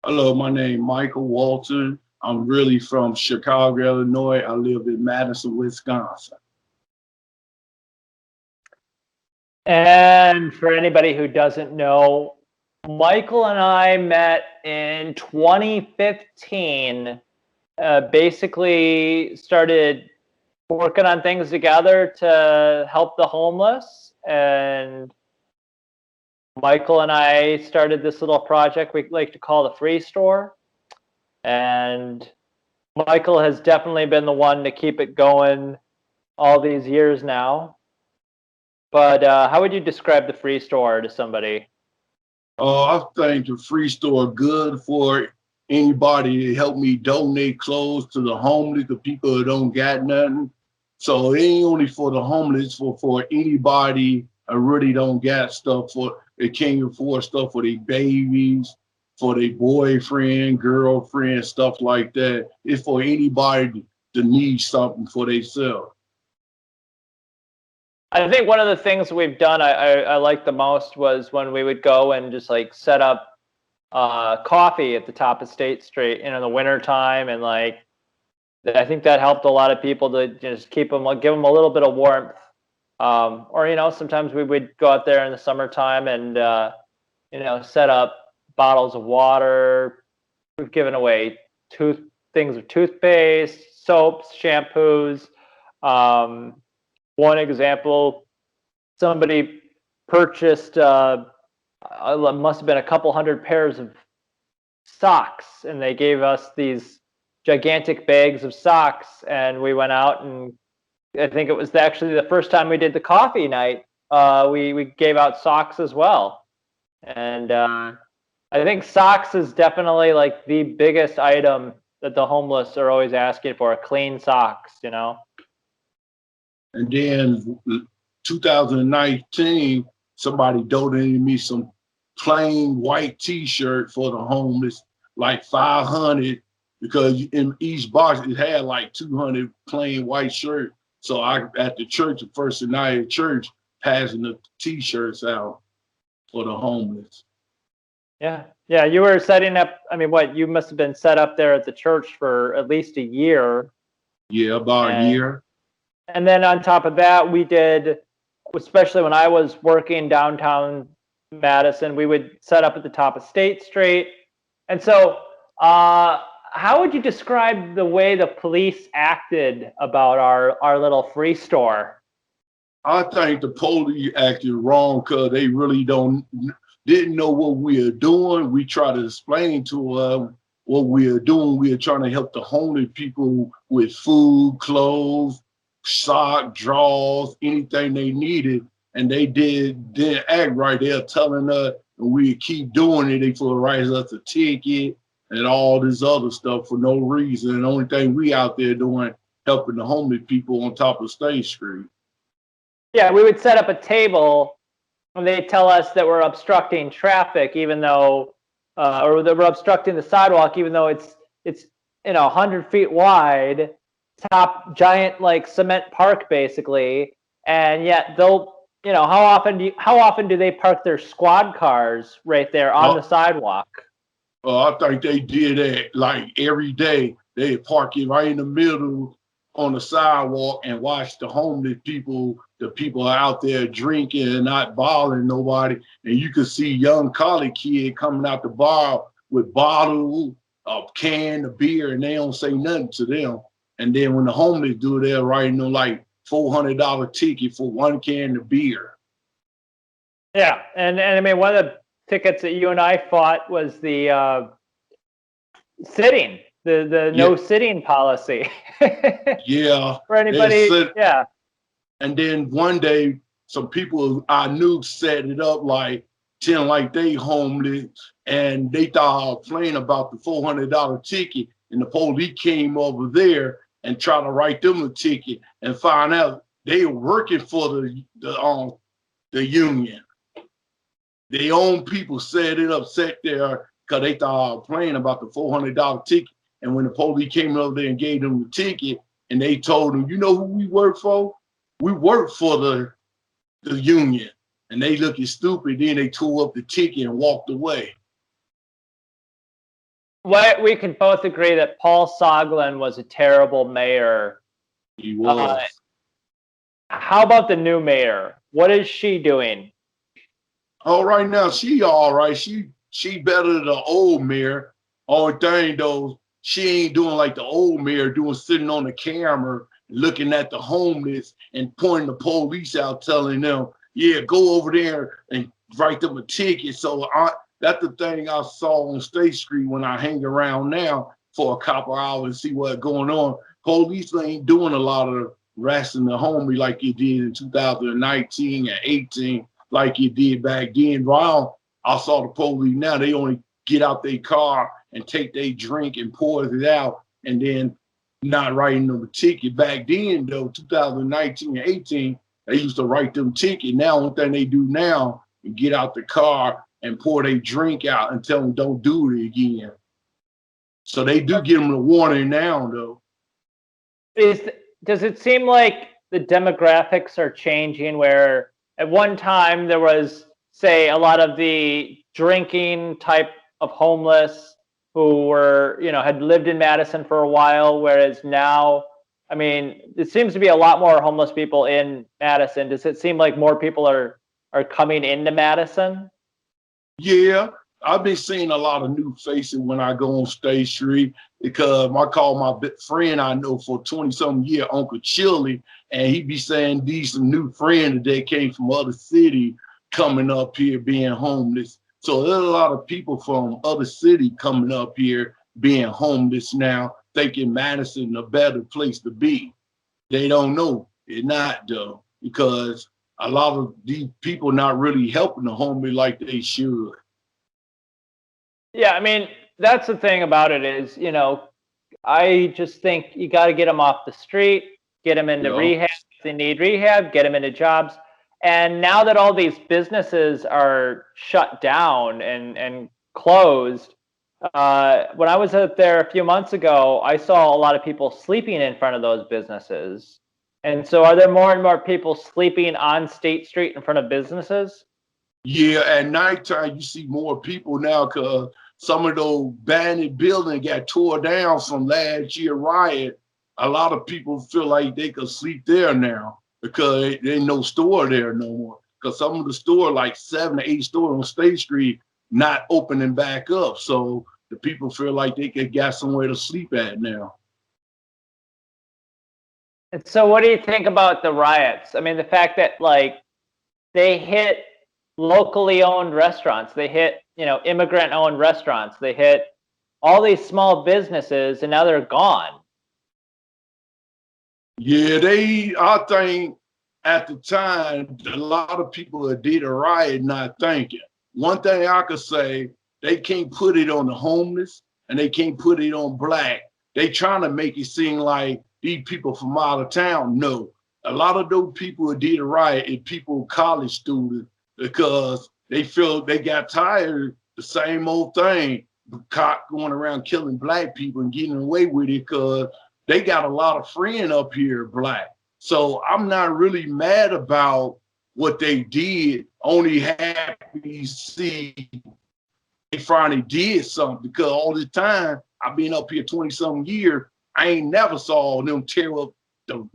Hello, my name is Michael Walton. I'm really from Chicago, Illinois. I live in Madison, Wisconsin. And for anybody who doesn't know, Michael and I met in 2015. Basically, started working on things together to help the homeless. And Michael and I started this little project we like to call the Free Store. And Michael has definitely been the one to keep it going all these years now. But how would you describe the Free Store to somebody? I think the free store good for anybody to help me donate clothes to the homeless, the people who don't got nothing. So it ain't only for the homeless, for anybody who really don't got stuff for they can't afford stuff for their babies, for their boyfriend, girlfriend, stuff like that. It's for anybody to need something for themselves. I think one of the things we've done I liked the most was when we would go and just like set up coffee at the top of State Street in the winter time, and like I think that helped a lot of people to just keep them, give them a little bit of warmth. Or sometimes we would go out there in the summertime and set up bottles of water. We've given away things of toothpaste, soaps, shampoos. One example, somebody purchased must have been a couple hundred pairs of socks, and they gave us these gigantic bags of socks, and we went out, and I think it was actually the first time we did the coffee night. We gave out socks as well, and I think socks is definitely like the biggest item that the homeless are always asking for, clean socks. And then 2019, somebody donated me some plain white T-shirt for the homeless, like 500, because in each box it had like 200 plain white shirts. So I at the church, the first night at church, passing the T-shirts out for the homeless. Yeah, you were setting up. I mean, what, you must have been set up there at the church for at least a year. Yeah, about a and year. And then on top of that, we did, especially when I was working downtown Madison, we would set up at the top of State Street. And so, how would you describe the way the police acted about our little free store? I think the police acted wrong because they really didn't know what we are doing. We try to explain to them what we are doing. We are trying to help the homeless people with food, clothes, sock, drawers, anything they needed, and they didn't act right. They're telling us, and we keep doing it. They for write us a ticket and all this other stuff for no reason. And the only thing we out there doing helping the homeless people on top of State Street. Yeah, we would set up a table, and they tell us that we're obstructing traffic, even though, or that we're obstructing the sidewalk, even though it's 100 feet wide, top giant like cement park basically, and yet they'll, how often do they park their squad cars right there on the sidewalk? I think they did that like every day. They park it right in the middle on the sidewalk and watch the homeless people. The people are out there drinking and not bothering nobody. And you could see young college kid coming out the bar with bottles of can of beer, and they don't say nothing to them. And then when the homeless do, they're writing them like $400 ticket for one can of beer. Yeah, and I mean, one of the tickets that you and I fought was the sitting, the no sitting policy. Yeah. For anybody, yeah. And then one day, some people I knew set it up like they homeless, and they thought I was playing about the $400 ticket, and the police came over there and tried to write them a ticket and find out they were working for the union. Their own people set it up, sat there because they thought I was playing about the $400 ticket. And when the police came over there and gave them the ticket, and they told them, you know who we work for? We work for the union. And they looking stupid. Then they tore up the ticket and walked away. what we can both agree that Paul Soglin was a terrible mayor. He was. How about the new mayor? What is she doing? Oh, right now she all right. She better than the old mayor. Only thing though, she ain't doing like the old mayor doing, sitting on the camera looking at the homeless and pointing the police out, telling them, yeah, go over there and write them a ticket. So that's the thing I saw on State Street when I hang around now for a couple hours and see what's going on. Police ain't doing a lot of harassing the homie like it did in 2019 and 18, like it did back then. While I saw the police now, they only get out their car and take their drink and pour it out, and then not writing them a ticket. Back then, though, 2019 and 18, they used to write them ticket. Now, one thing they do now is get out the car and pour their drink out and tell them don't do it again. So they do give them a warning now, though. Does it seem like the demographics are changing where at one time there was, say, a lot of the drinking type of homeless who were, had lived in Madison for a while, whereas now, I mean, it seems to be a lot more homeless people in Madison. Does it seem like more people are coming into Madison? Yeah, I've been seeing a lot of new faces when I go on State Street because I call my friend I know for 20-something years, Uncle Chili, and he be saying these some new friends that came from other city coming up here being homeless. So there's a lot of people from other city coming up here being homeless now, thinking Madison a better place to be. They don't know it's not though, because a lot of these people not really helping the homeless like they should. Yeah, I mean, that's the thing about it is, I just think you got to get them off the street, get them into rehab if they need rehab, get them into jobs. And now that all these businesses are shut down and closed, when I was out there a few months ago, I saw a lot of people sleeping in front of those businesses. And so are there more and more people sleeping on State Street in front of businesses? Yeah, at nighttime you see more people now because some of those abandoned buildings got tore down from last year riot. A lot of people feel like they could sleep there now because there ain't no store there no more. Because some of the store, like 7 or 8 stores on State Street, not opening back up. So the people feel like they could get somewhere to sleep at now. And so what do you think about the riots? I mean, the fact that they hit locally owned restaurants, they hit, immigrant owned restaurants, they hit all these small businesses, and now they're gone. Yeah, I think at the time, a lot of people that did a riot not thinking. One thing I could say, they can't put it on the homeless and they can't put it on black. They trying to make it seem like these people from out of town. No, a lot of those people who did a riot are people, college students, because they feel they got tired of the same old thing, cop going around killing black people and getting away with it because they got a lot of friends up here, black. So I'm not really mad about what they did, only happy to see they finally did something because all the time I've been up here 20-something years, I ain't never saw them tear up,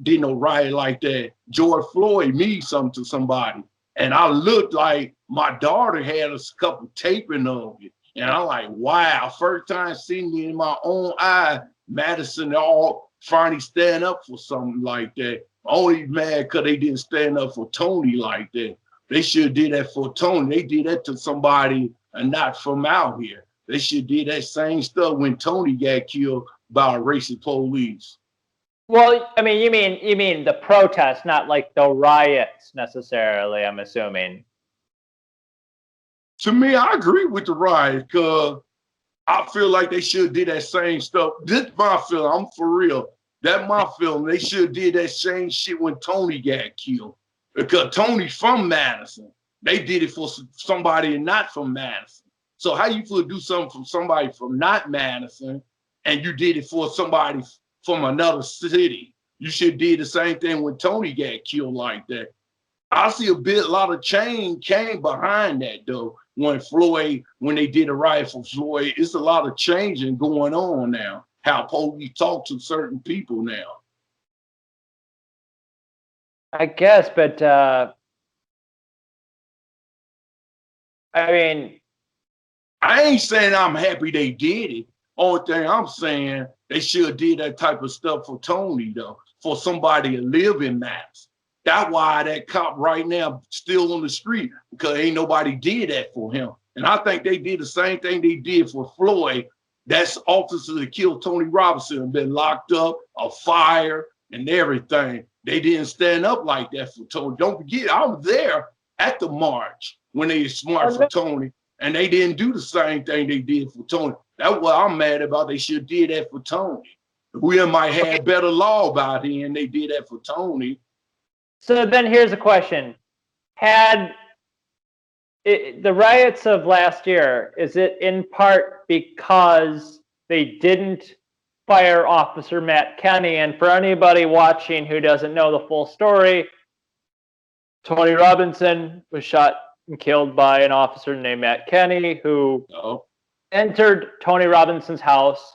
did no riot like that. George Floyd means something to somebody. And I looked like my daughter had a couple taping of it. And I'm like, wow, first time seeing it in my own eye, Madison all finally stand up for something like that. Only mad because they didn't stand up for Tony like that. They should have did that for Tony. They did that to somebody and not from out here. They should did that same stuff when Tony got killed by a racist police. Well, I mean, you mean the protests, not like the riots necessarily, I'm assuming. To me, I agree with the riot because I feel like they should have did that same stuff. This my feeling. I'm for real. That my feeling. They should have did that same shit when Tony got killed. Because Tony's from Madison. They did it for somebody not from Madison. So how you feel do something from somebody from not Madison and you did it for somebody from another city? You should did the same thing when Tony got killed like that. I see a lot of change came behind that though. when they did a riot for Floyd. It's a lot of changing going on now, how police talk to certain people now. I guess, but I mean, I ain't saying I'm happy they did it. Only thing I'm saying, they should have did that type of stuff for Tony, though, for somebody to live in Madison. That's why that cop right now still on the street, because ain't nobody did that for him. And I think they did the same thing they did for Floyd. That's officers that killed Tony Robinson been locked up, a fire, and everything. They didn't stand up like that for Tony. Don't forget, I was there at the march when they marched for Tony, and they didn't do the same thing they did for Tony. That's what I'm mad about. They should have did that for Tony. We might have better law about it, and they did that for Tony. So then here's a question. Had the riots of last year, is it in part because they didn't fire Officer Matt Kenny? And for anybody watching who doesn't know the full story, Tony Robinson was shot and killed by an officer named Matt Kenny, who entered Tony Robinson's house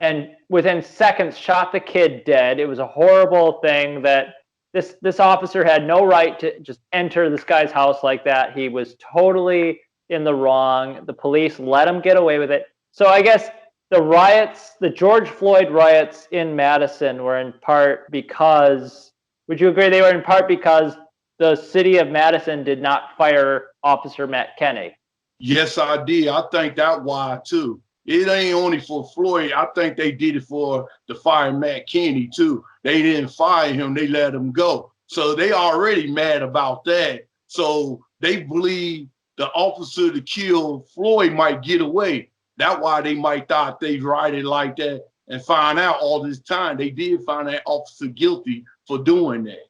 and within seconds shot the kid dead. It was a horrible thing that this officer had no right to just enter this guy's house like that. He was totally in the wrong. The police let him get away with it. So I guess the riots, the George Floyd riots in Madison, were in part because, would you agree, they were in part because the city of Madison did not fire Officer Matt Kenny? Yes, I did. I think that's why too. It ain't only for Floyd. I think they did it for the fire Matt Kenny too. They didn't fire him, they let him go. So they already mad about that. So they believe the officer to kill Floyd might get away. That's why they might thought they rioted like that and find out all this time. They did find that officer guilty for doing that.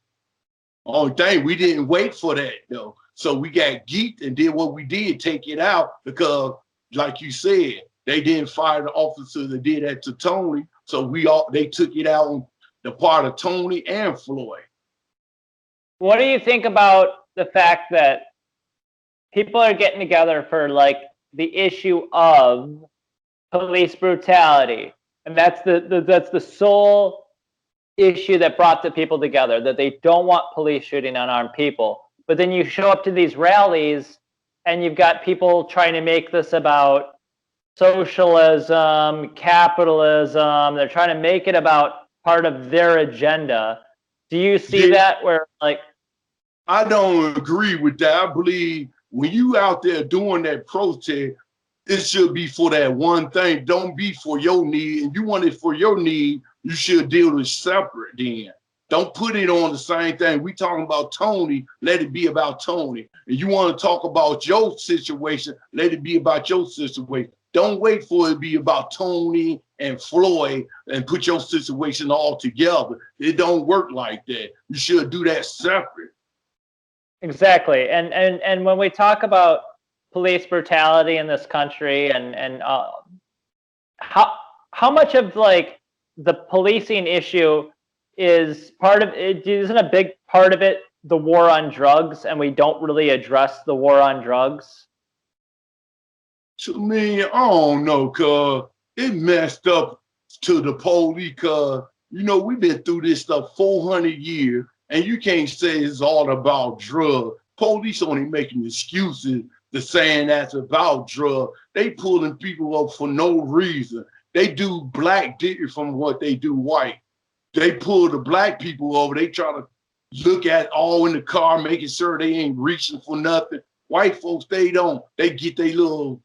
Only thing, we didn't wait for that though. So we got geeked and did what we did, take it out, because like you said, they didn't fire the officer that did that to Tony. So they took it out on the part of Tony and Floyd. What do you think about the fact that people are getting together for like the issue of police brutality? And that's the sole issue that brought the people together, that they don't want police shooting unarmed people. But then you show up to these rallies and you've got people trying to make this about socialism, capitalism. They're trying to make it about part of their agenda. Do you see that where like? I don't agree with that. I believe when you out there doing that protest, it should be for that one thing. Don't be for your need. And you want it for your need, you should deal with separate then. Don't put it on the same thing. We talking about Tony, let it be about Tony. And you want to talk about your situation, let it be about your situation. Don't wait for it to be about Tony and Floyd and put your situation all together. It don't work like that. You should do that separate. Exactly. And when we talk about police brutality in this country and how much of like the policing issue is part of it? Isn't a big part of it the war on drugs, and we don't really address the war on drugs? To me, I don't know, cuz it messed up to the police, cuz, you know, we've been through this stuff 400 years, and you can't say it's all about drugs. Police only making excuses to saying that's about drugs. They pulling people up for no reason. They do black different from what they do white. They pull the black people over. They try to look at all in the car, making sure they ain't reaching for nothing. White folks, they don't. They get their little,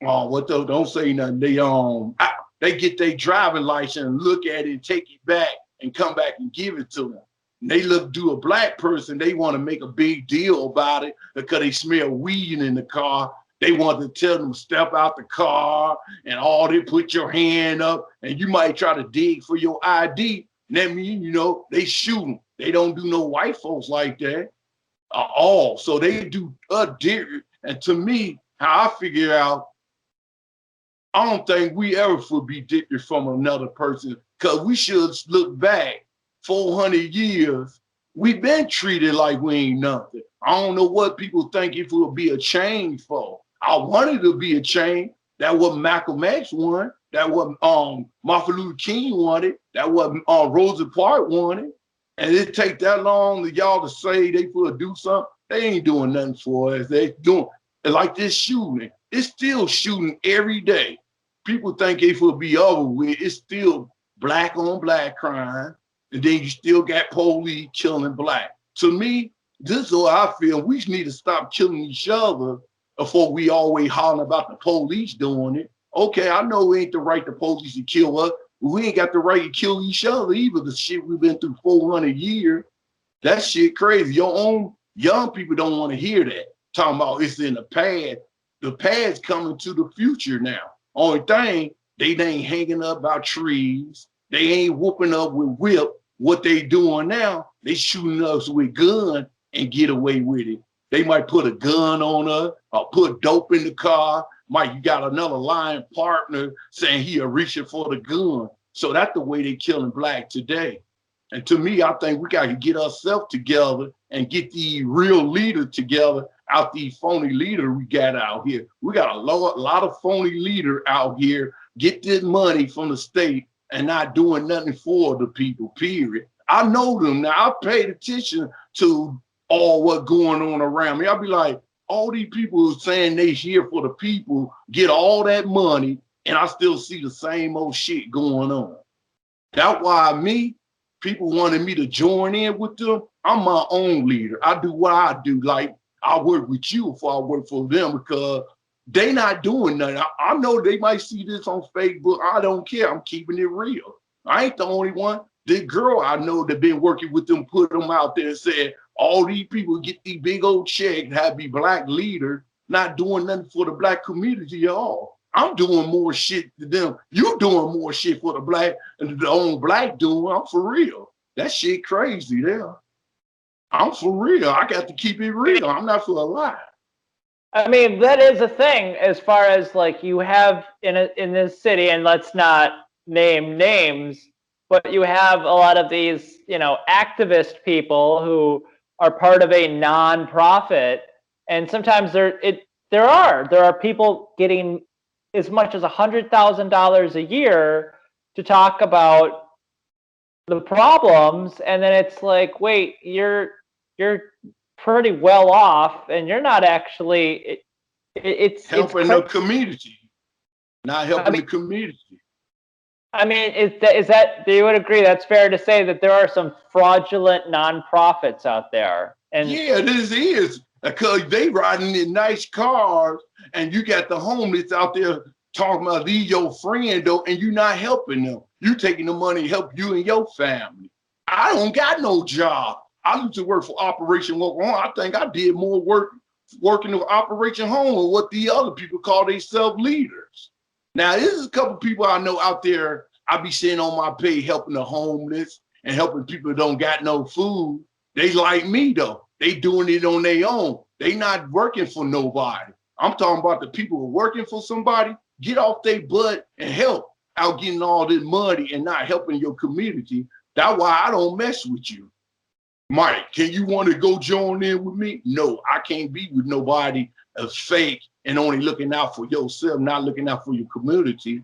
don't say nothing. They get their driving license, look at it, take it back, and come back and give it to them. And they do a black person, they want to make a big deal about it because they smell weed in the car. They want to tell them step out the car and all. They put your hand up, and you might try to dig for your ID. And that means, you know, they shoot them. They don't do no white folks like that at all. So they do different. And to me, how I figure out, I don't think we ever would be different from another person, because we should look back 400 years We've been treated like we ain't nothing. I don't know what people think it will be a change for. I wanted to be a change. That what Malcolm X wanted. That what Martin Luther King wanted. That what Rosa Parks wanted. And it take that long to y'all to say they will do something. They ain't doing nothing for us. They doing like this shooting. It's still shooting every day. People think it will be over with. It's still black on black crime. And then you still got police killing black. To me, this is what I feel. We need to stop killing each other before we always hollering about the police doing it. Okay, I know it ain't the right to police to kill us. But we ain't got the right to kill each other either. The shit we've been through 400 years. That shit crazy. Your own young people don't want to hear that. Talking about it's in the past. The past coming to the future now. Only thing, they ain't hanging up our trees. They ain't whooping up with whip. What they doing now, they shooting us with gun and get away with it. They might put a gun on us or put dope in the car. Might you got another lying partner saying he reaching for the gun. So that's the way they killing black today. And to me, I think we got to get ourselves together and get the real leaders together out these phony leaders we got out here. We got a lot of phony leaders out here. Get this money from the state and not doing nothing for the people, period. I know them now. I paid attention to all what going on around me. I'll be like, all these people saying they here for the people, get all that money, and I still see the same old shit going on. That's why people wanted me to join in with them. I'm my own leader. I do what I do. Like, I work with you before I work for them because they not doing nothing. I know they might see this on Facebook. I don't care. I'm keeping it real. I ain't the only one. The girl I know that been working with them put them out there and said, all these people get these big old checks, have be black leaders, not doing nothing for the black community at all. I'm doing more shit than them. You doing more shit for the black and the own black doing. I'm for real. That shit crazy there. I'm for real. I got to keep it real. I'm not for a lie. I mean, that is a thing as far as like you have in this city, and let's not name names, but you have a lot of these, activist people who are part of a nonprofit, and sometimes there are people getting as much as $100,000 a year to talk about the problems, and then it's like, wait, you're pretty well off, and you're not actually. It's helping the community, not helping the community. I mean, is that? Do you would agree that's fair to say that there are some fraudulent nonprofits out there? And yeah, this is because they riding in nice cars, and you got the homeless out there talking about these your friend though, and you not helping them. You taking the money to help you and your family. I don't got no job. I used to work for Operation Walton. I think I did more work working with Operation Home than what the other people call themselves leaders. Now, there's a couple people I know out there. I be seeing on my page helping the homeless and helping people that don't got no food. They like me though. They doing it on their own. They not working for nobody. I'm talking about the people who are working for somebody. Get off their butt and help out getting all this money and not helping your community. That's why I don't mess with you. Mike, can you want to go join in with me? No, I can't be with nobody that's fake and only looking out for yourself, not looking out for your community.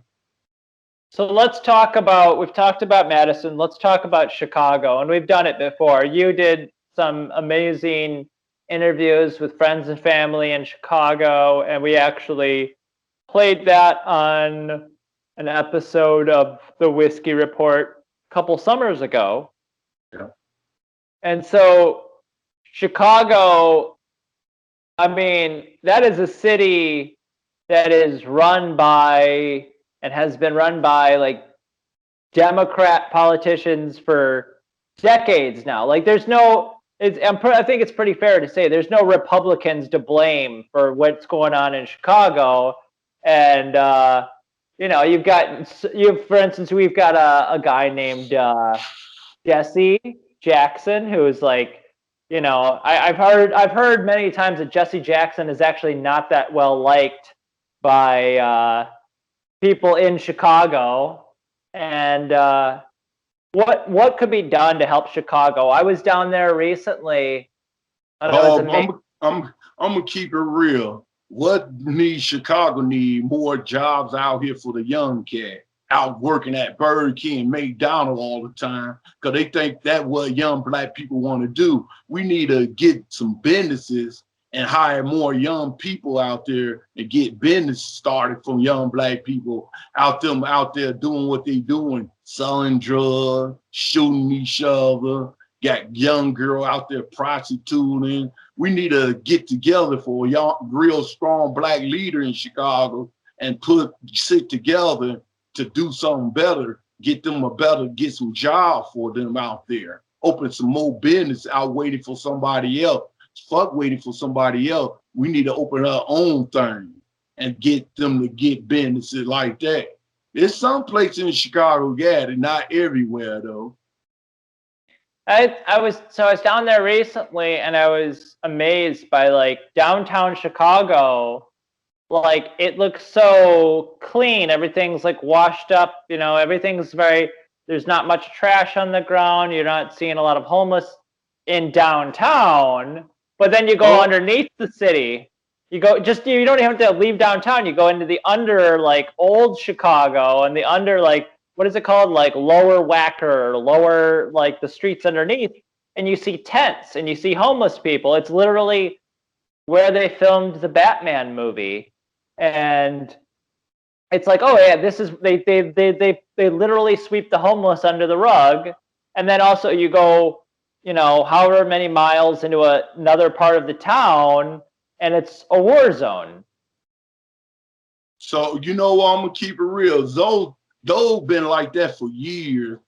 So we've talked about Madison. Let's talk about Chicago. And we've done it before. You did some amazing interviews with friends and family in Chicago. And we actually played that on an episode of the Whiskey Report a couple summers ago. Yeah. And so Chicago, I mean, that is a city that is run by and has been run by like Democrat politicians for decades now. Like there's I think it's pretty fair to say there's no Republicans to blame for what's going on in Chicago. And, for instance, we've got a guy named Jesse Jackson, who is like, I've heard many times that Jesse Jackson is actually not that well liked by people in Chicago, and what could be done to help Chicago? I was down there recently, and I was amazed. I'm gonna keep it real. What needs Chicago need more jobs out here for the young cat out working at Burger King, McDonald's all the time because they think that's what young black people want to do. We need to get some businesses and hire more young people out there and get business started from young black people out there doing what they doing, selling drugs, shooting each other, got young girl out there prostituting. We need to get together for a young, real strong black leader in Chicago and sit together to do something better, get some job for them out there, open some more business out waiting for somebody else. Fuck waiting for somebody else. We need to open our own thing and get them to get businesses like that. There's some places in Chicago, yeah, not everywhere though. I was down there recently, and I was amazed by like downtown Chicago. Like it looks so clean. Everything's like washed up. You know, everything's there's not much trash on the ground. You're not seeing a lot of homeless in downtown. But then you go underneath the city. You don't even have to leave downtown. You go into the under like old Chicago and the under like, what is it called? Like lower Wacker, lower like the streets underneath, and you see tents and you see homeless people. It's literally where they filmed the Batman movie. And it's like, oh yeah, this is they literally sweep the homeless under the rug. And then also you go, you know, however many miles into another part of the town, and it's a war zone. So you know what, I'm gonna keep it real. Those been like that for years.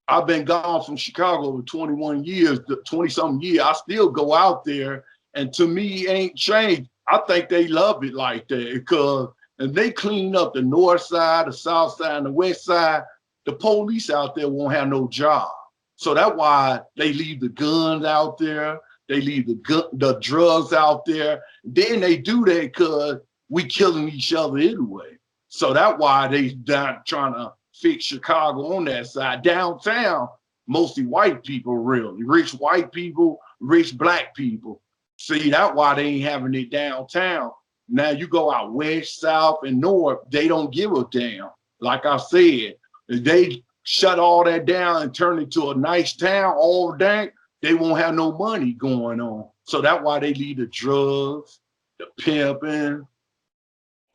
I've been gone from Chicago for 21 years, 20-something years. I still go out there, and to me, it ain't changed. I think they love it like that because if they clean up the north side, the south side, and the west side, the police out there won't have no job. So that's why they leave the guns out there. They leave the drugs out there. Then they do that because we killing each other anyway. So that's why they not trying to fix Chicago on that side. Downtown, mostly white people, really. Rich white people, rich black people. See, that's why they ain't having it downtown. Now you go out west, south, and north, they don't give a damn. Like I said, if they shut all that down and turn it to a nice town all day, they won't have no money going on. So that's why they leave the drugs, the pimping,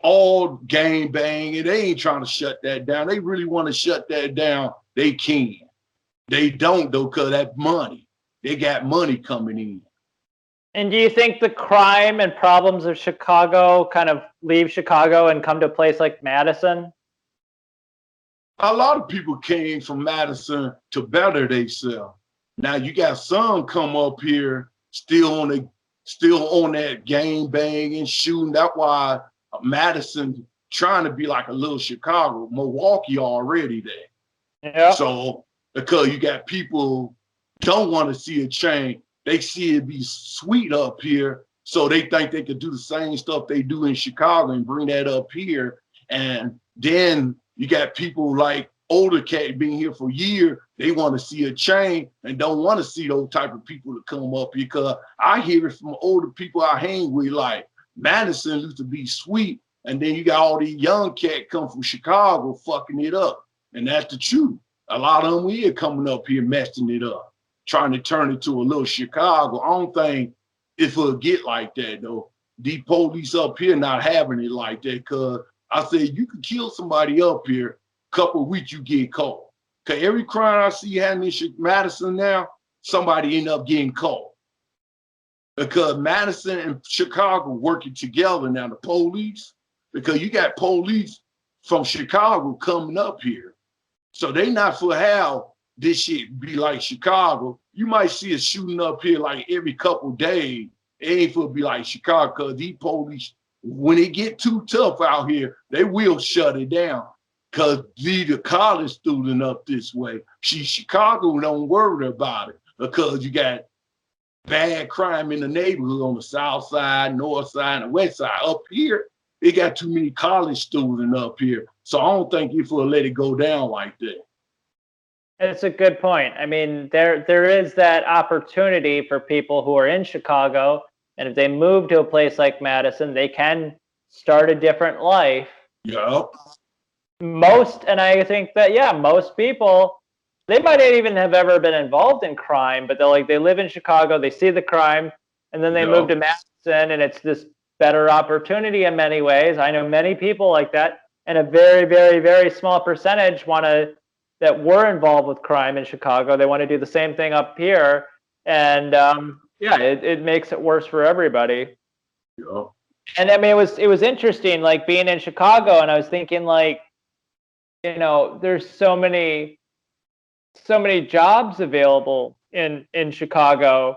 all gang banging. They ain't trying to shut that down. They really want to shut that down. They can. They don't though, because that money. They got money coming in. And do you think the crime and problems of Chicago kind of leave Chicago and come to a place like Madison? A lot of people came from Madison to better themselves. Now you got some come up here still on that gang banging, shooting. That's why Madison trying to be like a little Chicago. Milwaukee already there. Yeah. So because you got people don't want to see a change. They see it be sweet up here, so they think they could do the same stuff they do in Chicago and bring that up here. And then you got people like older cats being here for years. They want to see a change and don't want to see those type of people to come up here. Because I hear it from older people I hang with, like Madison used to be sweet, and then you got all these young cats come from Chicago fucking it up. And that's the truth. A lot of them here coming up here messing it up, trying to turn it to a little Chicago. I don't think it'll get like that though. The police up here not having it like that, because I said you could kill somebody up here, couple of weeks you get caught. Cause every crime I see happening in Madison now, somebody end up getting caught. Because Madison and Chicago working together now, the police, because you got police from Chicago coming up here. So they not for how this shit be like Chicago. You might see a shooting up here like every couple days. It ain't for be like Chicago, because these police, when it get too tough out here, they will shut it down. Because the college student up this way. Chicago don't worry about it because you got bad crime in the neighborhood on the south side, north side, and west side. Up here, they got too many college students up here. So I don't think if we'll let it go down like that. It's a good point. I mean, there is that opportunity for people who are in Chicago, and if they move to a place like Madison, they can start a different life. Yep. And I think that, yeah, most people, they might not even have ever been involved in crime, but they live in Chicago, they see the crime, and then they move Yep. to Madison, and it's this better opportunity in many ways. I know many people like that, and a very, very, very small percentage that were involved with crime in Chicago. They want to do the same thing up here, and yeah, it makes it worse for everybody. Yep. And I mean, it was interesting, like being in Chicago, and I was thinking, like, there's so many jobs available in Chicago,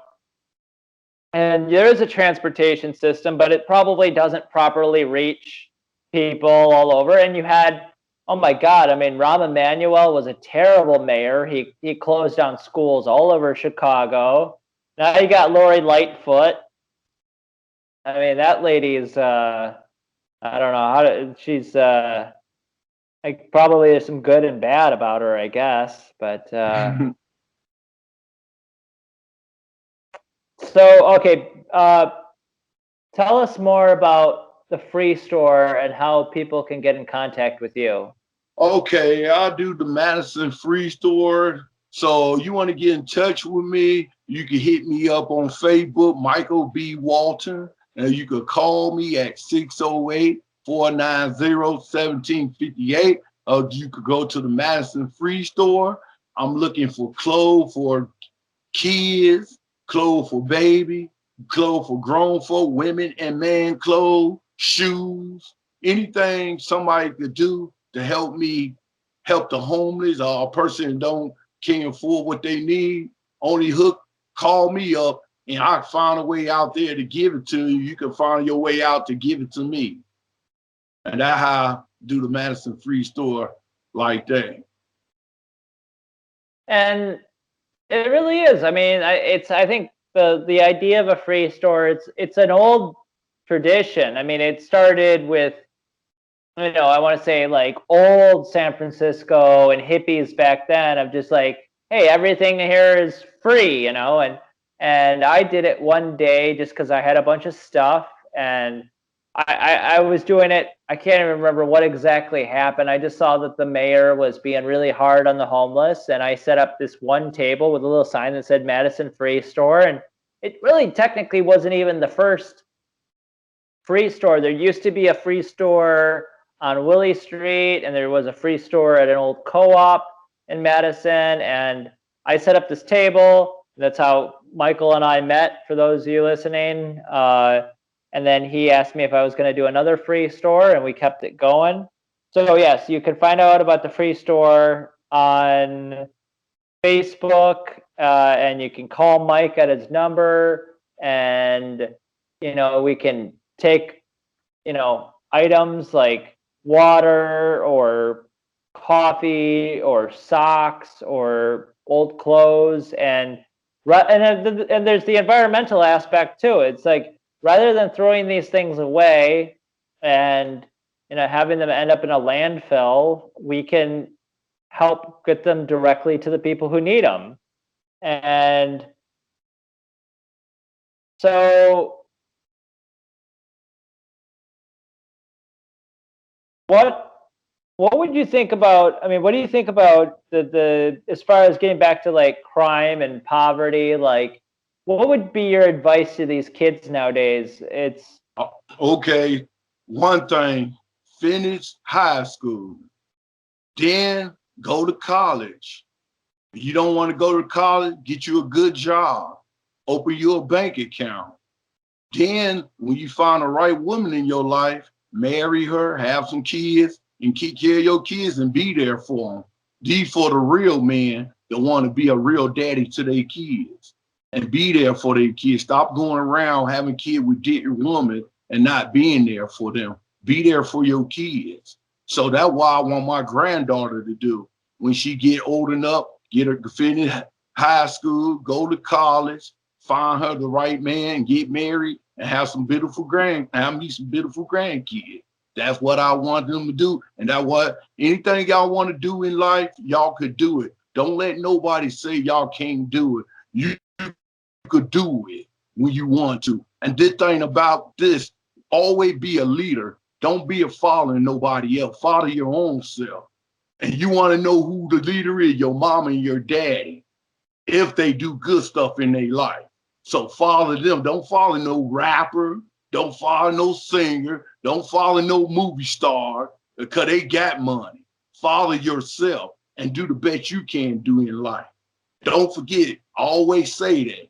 and there is a transportation system, but it probably doesn't properly reach people all over. And you had, oh my God, I mean, Rahm Emanuel was a terrible mayor. He closed down schools all over Chicago. Now you got Lori Lightfoot. I mean, that lady is I don't know she's like, probably there's some good and bad about her, I guess. But so okay, tell us more about the free store and how people can get in contact with you. Okay, I do the Madison Free Store. So you want to get in touch with me, you can hit me up on Facebook, Michael B. Walton, and you could call me at 608-490-1758. Or you could go to the Madison Free Store. I'm looking for clothes for kids, clothes for baby, clothes for grown folk, women and man clothes, shoes, anything somebody could do to help me help the homeless or a person that can't afford what they need. Only call me up and I find a way out there to give it to you. You can find your way out to give it to me. And that's how I do the Madison Free Store like that. And it really is. I mean, I think the idea of a free store, it's an old tradition. I mean, it started with, I want to say, like, old San Francisco and hippies back then, of just like, hey, everything here is free, and I did it one day just because I had a bunch of stuff, and I was doing it. I can't even remember what exactly happened. I just saw that the mayor was being really hard on the homeless, and I set up this one table with a little sign that said Madison Free Store, and it really technically wasn't even the first free store. There used to be a free store on Willie Street, and there was a free store at an old co-op in Madison, and I set up this table. That's how Michael and I met, for those of you listening. And then he asked me if I was going to do another free store, and we kept it going. So yes, you can find out about the free store on Facebook, and you can call Mike at his number, and we can take items like water or coffee or socks or old clothes, and there's the environmental aspect too. It's like, rather than throwing these things away and having them end up in a landfill, we can help get them directly to the people who need them. And so what would you think about, I mean, what do you think about the as far as getting back to like crime and poverty? Like, what would be your advice to these kids nowadays? It's okay. One thing, finish high school, then go to college. If you don't want to go to college, get you a good job, open you a bank account. Then when you find the right woman in your life, marry her, have some kids, and keep care of your kids and be there for them. These for the real men that want to be a real daddy to their kids and be there for their kids. Stop going around having kids with different women and not being there for them. Be there for your kids. So that's why I want my granddaughter to do. When she get old enough, get her to finish high school, go to college, find her the right man, get married, and have me some beautiful grandkids. That's what I want them to do. And that's what anything y'all want to do in life, y'all could do it. Don't let nobody say y'all can't do it. You could do it when you want to. And this thing about this, always be a leader. Don't be a follower of nobody else. Follow your own self. And you want to know who the leader is, your mom and your daddy, if they do good stuff in their life. So follow them. Don't follow no rapper. Don't follow no singer. Don't follow no movie star because they got money. Follow yourself and do the best you can do in life. Don't forget it. I always say that.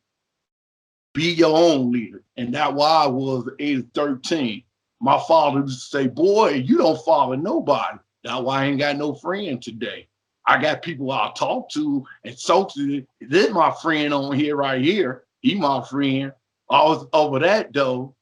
Be your own leader. And that's why I was at the age of 13. My father used to say, boy, you don't follow nobody. That's why I ain't got no friend today. I got people I talk to and so this my friend on here right here. He my friend. I was over that though.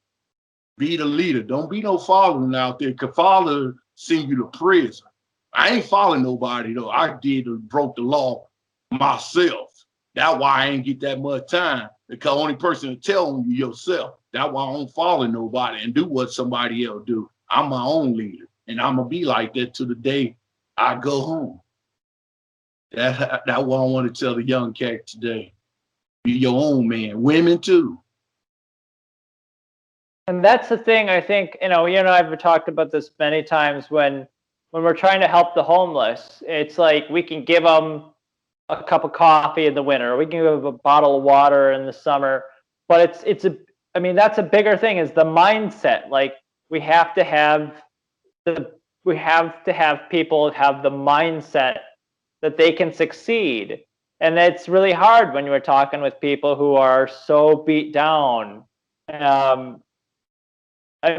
Be the leader. Don't be no following out there. Cause father send you to prison. I ain't following nobody though. I did broke the law myself. That's why I ain't get that much time. Because only person to tell you yourself. That's why I don't follow nobody and do what somebody else do. I'm my own leader. And I'm gonna be like that to the day I go home. That's what I want to tell the young cat today. Be your own man. Women too. And that's the thing. I think you and I've talked about this many times when we're trying to help the homeless. It's like we can give them a cup of coffee in the winter, or we can give them a bottle of water in the summer. But I mean, that's a bigger thing, is the mindset. Like we have to have people have the mindset that they can succeed. And it's really hard when you're talking with people who are so beat down. I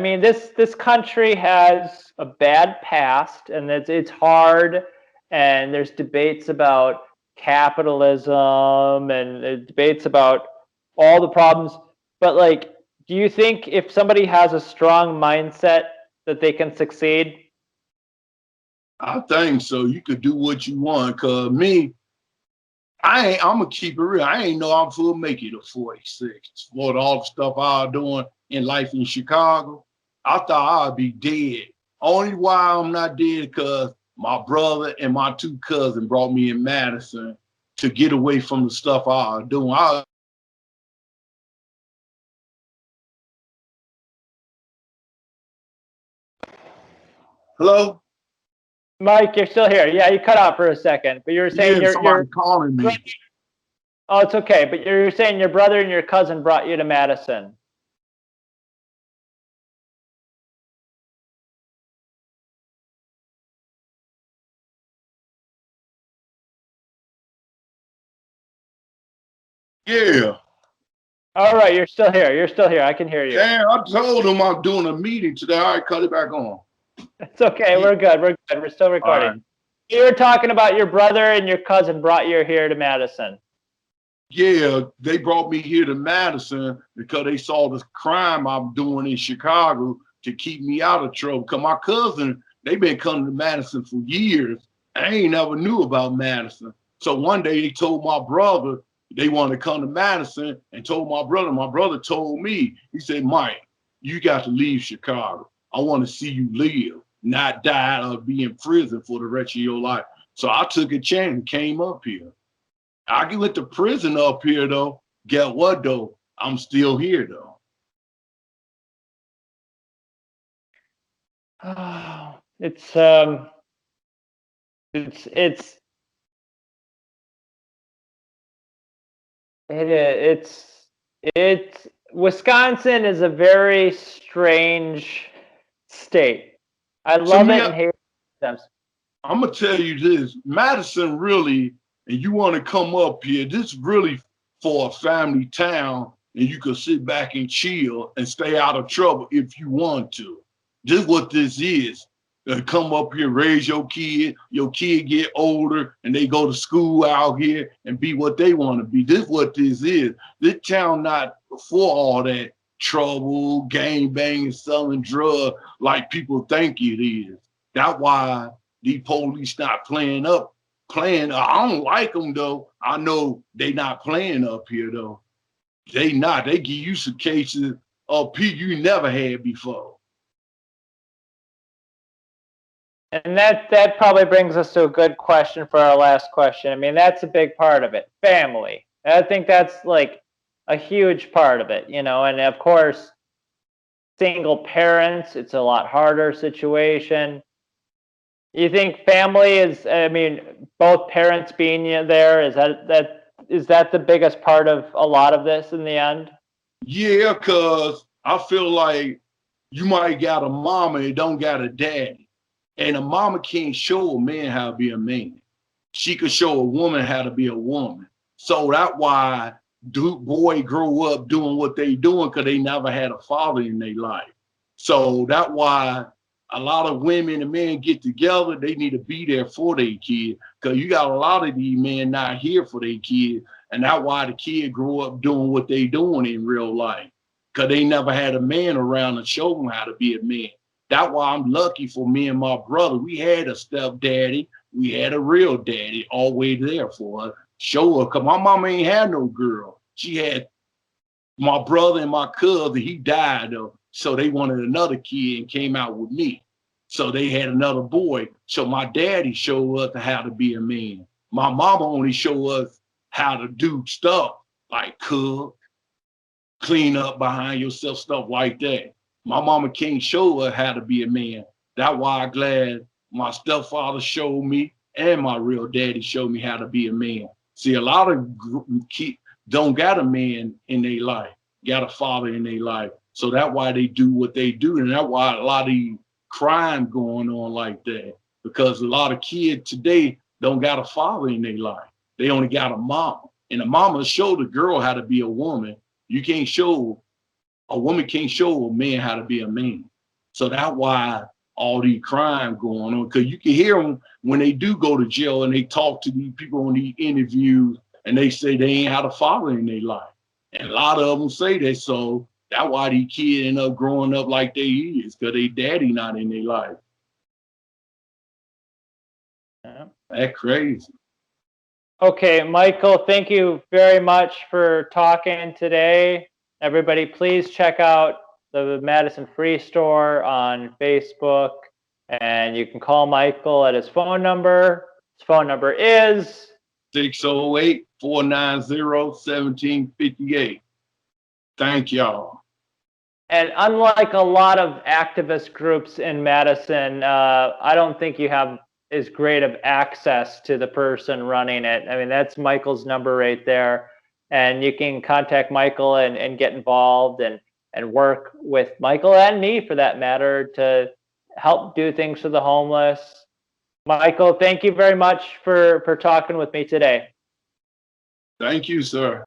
mean, this country has a bad past, and it's hard. And there's debates about capitalism and debates about all the problems. But like, do you think if somebody has a strong mindset that they can succeed? I think so. You could do what you want. Cause me, I'm gonna keep it real. I ain't know I'm full make it to 46 for all the stuff I was doing in life in Chicago. I thought I'd be dead. Only why I'm not dead because my brother and my two cousins brought me in Madison to get away from the stuff I was doing. Hello? Mike, you're still here. Yeah, you cut out for a second, but you were saying Yeah, somebody calling me. Oh, it's okay. But you're saying your brother and your cousin brought you to Madison. Yeah. All right, you're still here. You're still here. I can hear you. Yeah, I told them I'm doing a meeting today. All right, cut it back on. It's okay. We're good. We're good. We're still recording. Right. You were talking about your brother and your cousin brought you here to Madison. Yeah, they brought me here to Madison because they saw the crime I'm doing in Chicago to keep me out of trouble. Because my cousin, they been coming to Madison for years. I ain't never knew about Madison. So one day they told my brother they wanted to come to Madison and told my brother. My brother told me, he said, Mike, you got to leave Chicago. I want to see you live, not die or be in prison for the rest of your life. So I took a chance and came up here. I went to prison up here though. Guess what though? I'm still here though. Oh, it's it's Wisconsin is a very strange state. I To love me, it and hate it. I'm gonna tell you this: Madison really, and you want to come up here. This really for a family town, and you can sit back and chill and stay out of trouble if you want to. This is what this is. Come up here, raise your kid get older, and they go to school out here and be what they want to be. This is what this is. This town not for all that trouble, gang banging, selling drugs like people think it is. That's why these police not playing. I don't like them though. I know they not playing up here though. They not. They give you some cases of people you never had before. And that probably brings us to a good question for our last question. I mean, that's a big part of it. Family. I think that's like a huge part of it, and of course, single parents, it's a lot harder situation. You think family is, I mean, both parents being there, is that the biggest part of a lot of this in the end? Yeah, cause I feel like you might got a mama and don't got a daddy. And a mama can't show a man how to be a man. She could show a woman how to be a woman. So that's why boy grow up doing what they doing because they never had a father in their life. So that's why a lot of women and men get together. They need to be there for their kid because you got a lot of these men not here for their kid, and that's why the kid grew up doing what they doing in real life because they never had a man around to show them how to be a man. That's why I'm lucky for me and my brother. We had a stepdaddy. We had a real daddy always there for us. Show her, because my mama ain't had no girl. She had my brother and my cousin. He died, though. So they wanted another kid and came out with me. So they had another boy. So my daddy showed us how to be a man. My mama only showed us how to do stuff like cook, clean up behind yourself, stuff like that. My mama can't show her how to be a man. That's why I'm glad my stepfather showed me and my real daddy showed me how to be a man. See, a lot of kids don't got a man in their life, got a father in their life. So that's why they do what they do. And that's why a lot of these crime going on like that. Because a lot of kids today don't got a father in their life. They only got a mom. And the mama showed the girl how to be a woman. You can't show a woman can't show a man how to be a man. So that's why all these crime going on. Because you can hear them when they do go to jail and they talk to these people on these interviews and they say they ain't had a father in their life. And a lot of them say that. So that's why these kids end up growing up like they is, because they daddy not in their life. Yeah. That's crazy. Okay, Michael, thank you very much for talking today. Everybody, please check out the Madison Free Store on Facebook, and you can call Michael at his phone number. His phone number is 608-490-1758. Thank y'all. And unlike a lot of activist groups in Madison, I don't think you have as great of access to the person running it. I mean, that's Michael's number right there. And you can contact Michael and get involved and work with Michael and me for that matter to help do things for the homeless. Michael, thank you very much for talking with me today. Thank you, sir.